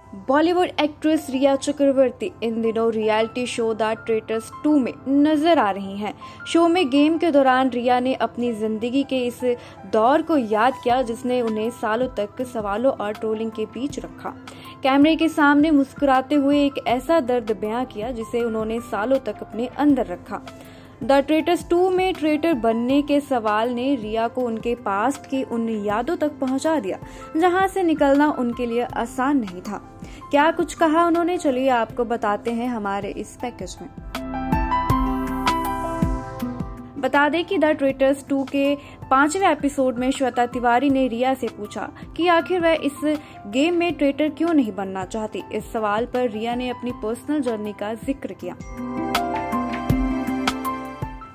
Bollywood actress रिया चक्रवर्ती इन दिनों reality show the traitors 2 में नजर आ रही हैं। शो में गेम के दौरान रिया ने अपनी जिंदगी के इस दौर को याद किया जिसने उन्हें सालों तक सवालों और ट्रोलिंग के बीच रखा। कैमरे के सामने मुस्कुराते हुए एक ऐसा दर्द बयां किया जिसे उन्होंने सालों तक अपने अंदर रखा। द ट्रेटर्स 2 में ट्रेटर बनने के सवाल ने रिया को उनके पास्ट की उन यादों तक पहुंचा दिया जहां से निकलना उनके लिए आसान नहीं था। क्या कुछ कहा उन्होंने, चलिए आपको बताते हैं हमारे इस पैकेज में। बता दें कि द ट्रेटर्स 2 के 5वें एपिसोड में श्वेता तिवारी ने रिया से पूछा कि आखिर वह इस गेम में ट्रेटर क्यों नहीं बनना चाहती। इस सवाल पर रिया ने अपनी पर्सनल जर्नी का जिक्र किया।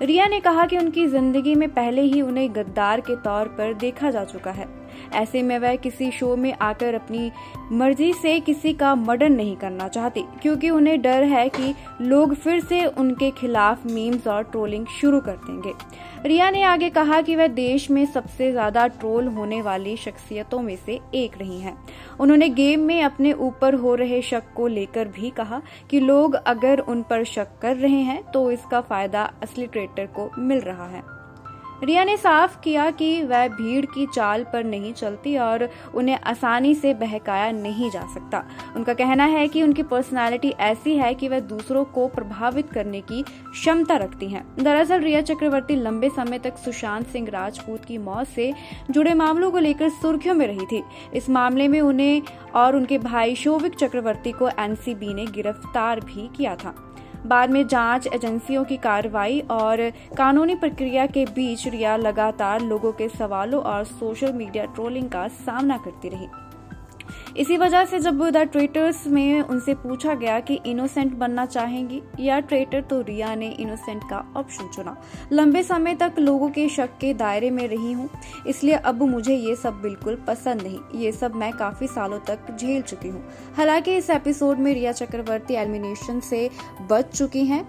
रिया ने कहा कि उनकी जिंदगी में पहले ही उन्हें गद्दार के तौर पर देखा जा चुका है। ऐसे में वह किसी शो में आकर अपनी मर्जी से किसी का मर्डर नहीं करना चाहती क्योंकि उन्हें डर है कि लोग फिर से उनके खिलाफ मीम्स और ट्रोलिंग शुरू कर देंगे। रिया ने आगे कहा कि वह देश में सबसे ज्यादा ट्रोल होने वाली शख्सियतों में से एक रही हैं। उन्होंने गेम में अपने ऊपर हो रहे शक को लेकर भी कहा कि लोग अगर उन पर शक कर रहे हैं तो इसका फायदा असली ट्रेटर को मिल रहा है। रिया ने साफ किया कि वह भीड़ की चाल पर नहीं चलती और उन्हें आसानी से बहकाया नहीं जा सकता। उनका कहना है कि उनकी पर्सनालिटी ऐसी है कि वह दूसरों को प्रभावित करने की क्षमता रखती हैं। दरअसल रिया चक्रवर्ती लंबे समय तक सुशांत सिंह राजपूत की मौत से जुड़े मामलों को लेकर सुर्खियों में रही थी। इस मामले में उन्हें और उनके भाई शोविक चक्रवर्ती को एनसीबी ने गिरफ्तार भी किया था। बाद में जांच एजेंसियों की कार्रवाई और कानूनी प्रक्रिया के बीच रिया लगातार लोगों के सवालों और सोशल मीडिया ट्रोलिंग का सामना करती रही। इसी वजह से जब द ट्रेटर्स में उनसे पूछा गया कि इनोसेंट बनना चाहेंगी या ट्रेटर, तो रिया ने इनोसेंट का ऑप्शन चुना। लंबे समय तक लोगों के शक के दायरे में रही हूँ, इसलिए अब मुझे ये सब बिल्कुल पसंद नहीं। ये सब मैं काफी सालों तक झेल चुकी हूँ। हालांकि इस एपिसोड में रिया चक्रवर्ती एलिमिनेशन से बच चुकी हैं,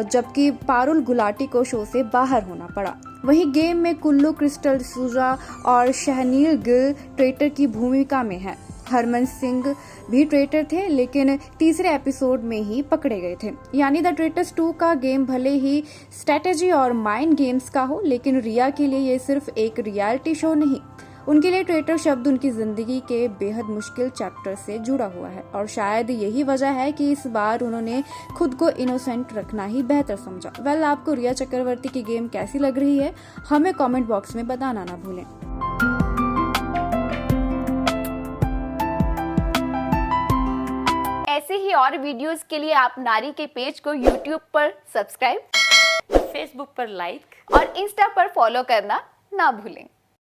जबकि पारुल गुलाटी को शो से बाहर होना पड़ा। वहीं गेम में कुल्लू क्रिस्टल सूजा और शहनील गिल ट्रेटर की भूमिका में है। हरमन सिंह भी ट्रेटर थे लेकिन तीसरे एपिसोड में ही पकड़े गए थे। यानी द ट्रेटर्स 2 का गेम भले ही स्ट्रेटेजी और माइंड गेम्स का हो, लेकिन रिया के लिए ये सिर्फ एक रियलिटी शो नहीं। उनके लिए ट्रेटर शब्द उनकी जिंदगी के बेहद मुश्किल चैप्टर से जुड़ा हुआ है और शायद यही वजह है कि इस बार उन्होंने खुद को इनोसेंट रखना ही बेहतर समझा। वेल, आपको रिया चक्रवर्ती की गेम कैसी लग रही है, हमें कमेंट बॉक्स में बताना ना भूलें। ऐसे ही और वीडियोस के लिए आप नारी के पेज को YouTube पर सब्सक्राइब, Facebook पर लाइक और Insta पर फॉलो करना ना भूलें।